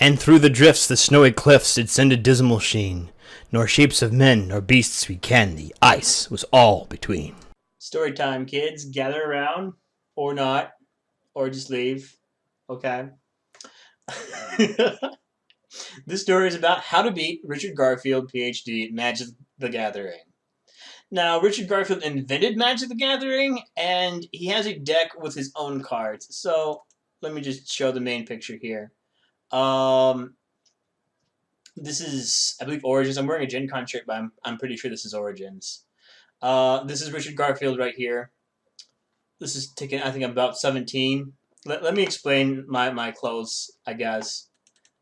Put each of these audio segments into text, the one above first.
And through the drifts the snowy cliffs did send a dismal sheen, nor shapes of men nor beasts we ken, the ice was all between. Storytime, kids. Gather around, or not, or just leave. Okay. This story is about how to beat Richard Garfield PhD Magic the Gathering. Now, Richard Garfield invented Magic the Gathering, and he has a deck with his own cards. So, let me just show the main picture here. This is, I believe, Origins. I'm wearing a Gen Con shirt, but I'm pretty sure this is Origins. This is Richard Garfield right here. This is taken, I think, I'm about 17. Let me explain my clothes, I guess,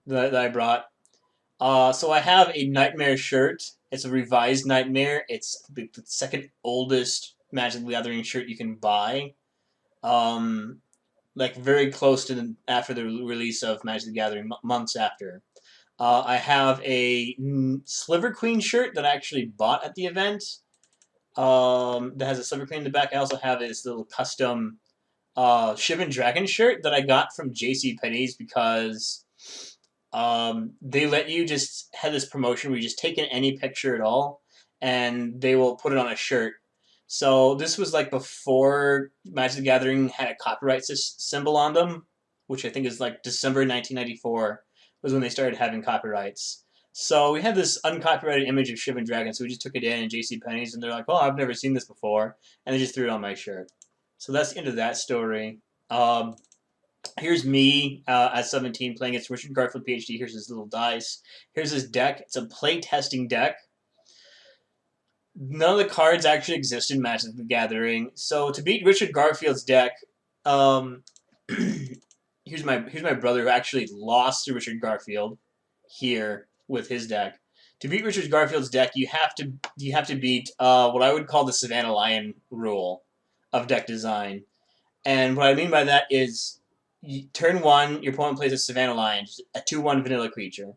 that I brought. So I have a Nightmare shirt. It's a revised Nightmare. It's the second oldest Magic the Gathering shirt you can buy. Like very close to after the release of Magic the Gathering, months after. I have a Sliver Queen shirt that I actually bought at the event. That has a Sliver Queen in the back. I also have this little custom Shivan Dragon shirt that I got from JCPenney's because they let you just have this promotion where you just take in any picture at all and they will put it on a shirt. So this was like before Magic the Gathering had a copyright symbol on them, which I think is like December 1994 was when they started having copyrights. So we had this uncopyrighted image of Shivan Dragon, so we just took it in JCPenney's, and they're like, oh, I've never seen this before, and they just threw it on my shirt. So that's the end of that story. Here's me at 17 playing against Richard Garfield PhD. Here's his little dice. Here's his deck. It's a play-testing deck. None of the cards actually exist in Magic the Gathering. So to beat Richard Garfield's deck, here's my brother who actually lost to Richard Garfield here with his deck. To beat Richard Garfield's deck, you have to beat what I would call the Savannah Lion rule of deck design. And what I mean by that is, turn 1, your opponent plays a Savannah Lion, a 2/1 vanilla creature.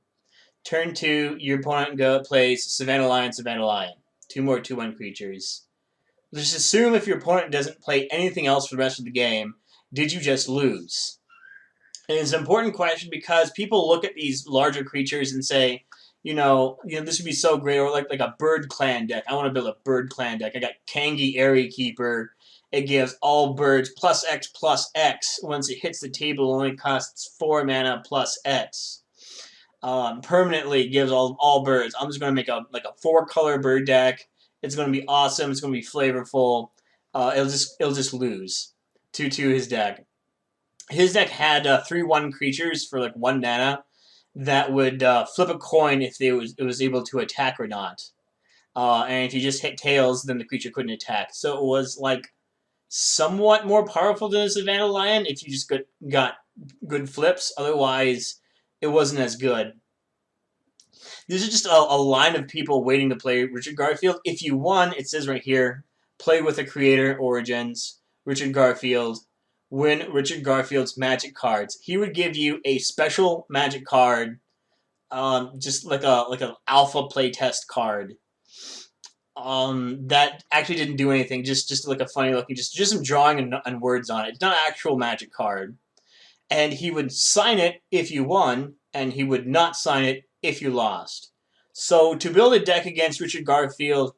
Turn 2, your opponent plays Savannah Lion, Savannah Lion. 2 more 2/1 creatures. Just assume if your opponent doesn't play anything else for the rest of the game, did you just lose? And it's an important question because people look at these larger creatures and say, this would be so great, or like a bird clan deck. I want to build a bird clan deck. I got Kangi Airy Keeper. It gives all birds +X+X. Once it hits the table, it only costs 4 mana +X. Permanently gives all birds. I'm just going to make a 4-color bird deck. It's going to be awesome. It's going to be flavorful. It'll just lose to his deck. His deck had 3/1 creatures for 1 mana that would flip a coin if it was able to attack or not. And if you just hit tails, then the creature couldn't attack. So it was somewhat more powerful than a Savannah Lion if you just got good flips. Otherwise, it wasn't as good. This is just a line of people waiting to play Richard Garfield. If you won, it says right here, play with the creator, Origins, Richard Garfield, win Richard Garfield's Magic cards. He would give you a special Magic card, just like an alpha playtest card. That actually didn't do anything. Just like a funny looking, just some drawing and words on it. It's not an actual Magic card. And he would sign it if you won, and he would not sign it if you lost. So to build a deck against Richard Garfield,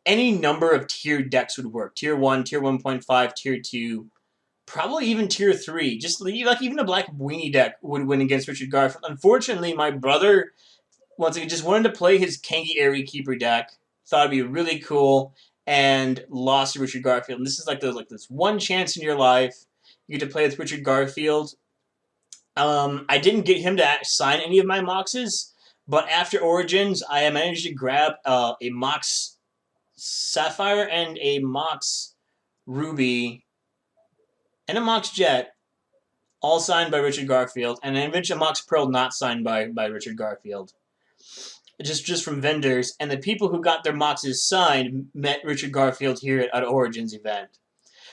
any number of tiered decks would work. Tier 1, Tier 1.5, Tier 2, probably even Tier 3. Just even a Black Weenie deck would win against Richard Garfield. Unfortunately, my brother, once again, just wanted to play his Kangi Airy Keeper deck, thought it'd be really cool, and lost to Richard Garfield. And this is this one chance in your life you get to play with Richard Garfield. I didn't get him to sign any of my Moxes, but after Origins, I managed to grab a Mox Sapphire and a Mox Ruby and a Mox Jet, all signed by Richard Garfield, and an eventually a Mox Pearl not signed by Richard Garfield. Just from vendors, and the people who got their Moxes signed met Richard Garfield here at Origins event.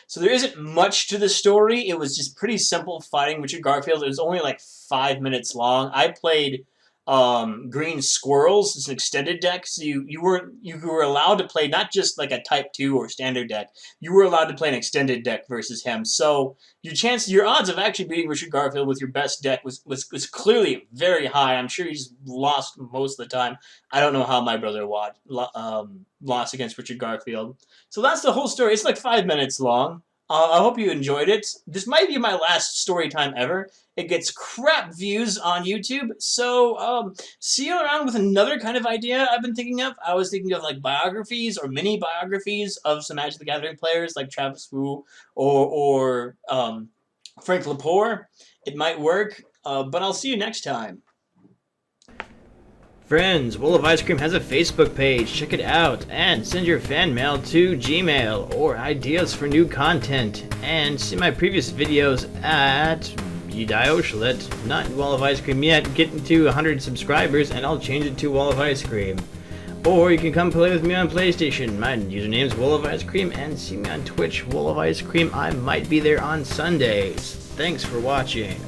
So there isn't much to the story. It was just pretty simple fighting Richard Garfield. It was only 5 minutes long. I played green squirrels. It's an extended deck, so you were allowed to play not just like a type 2 or standard deck. You were allowed to play an extended deck versus him. So your odds of actually beating Richard Garfield with your best deck was clearly very high. I'm sure he's lost most of the time. I don't know how my brother lost against Richard Garfield. So that's the whole story. It's like 5 minutes long. I hope you enjoyed it. This might be my last story time ever. It gets crap views on YouTube, so see you around with another kind of idea I've been thinking of. I was thinking of like biographies or mini biographies of some Magic the Gathering players like Travis Wu or Frank Lepore. It might work, but I'll see you next time. Friends, Wall of Ice Cream has a Facebook page. Check it out and send your fan mail to Gmail or ideas for new content. And see my previous videos at Dioshlet. Not Wall of Ice Cream yet. Get to 100 subscribers and I'll change it to Wall of Ice Cream. Or you can come play with me on PlayStation. My username's Wall of Ice Cream, and see me on Twitch, Wall of Ice Cream. I might be there on Sundays. Thanks for watching.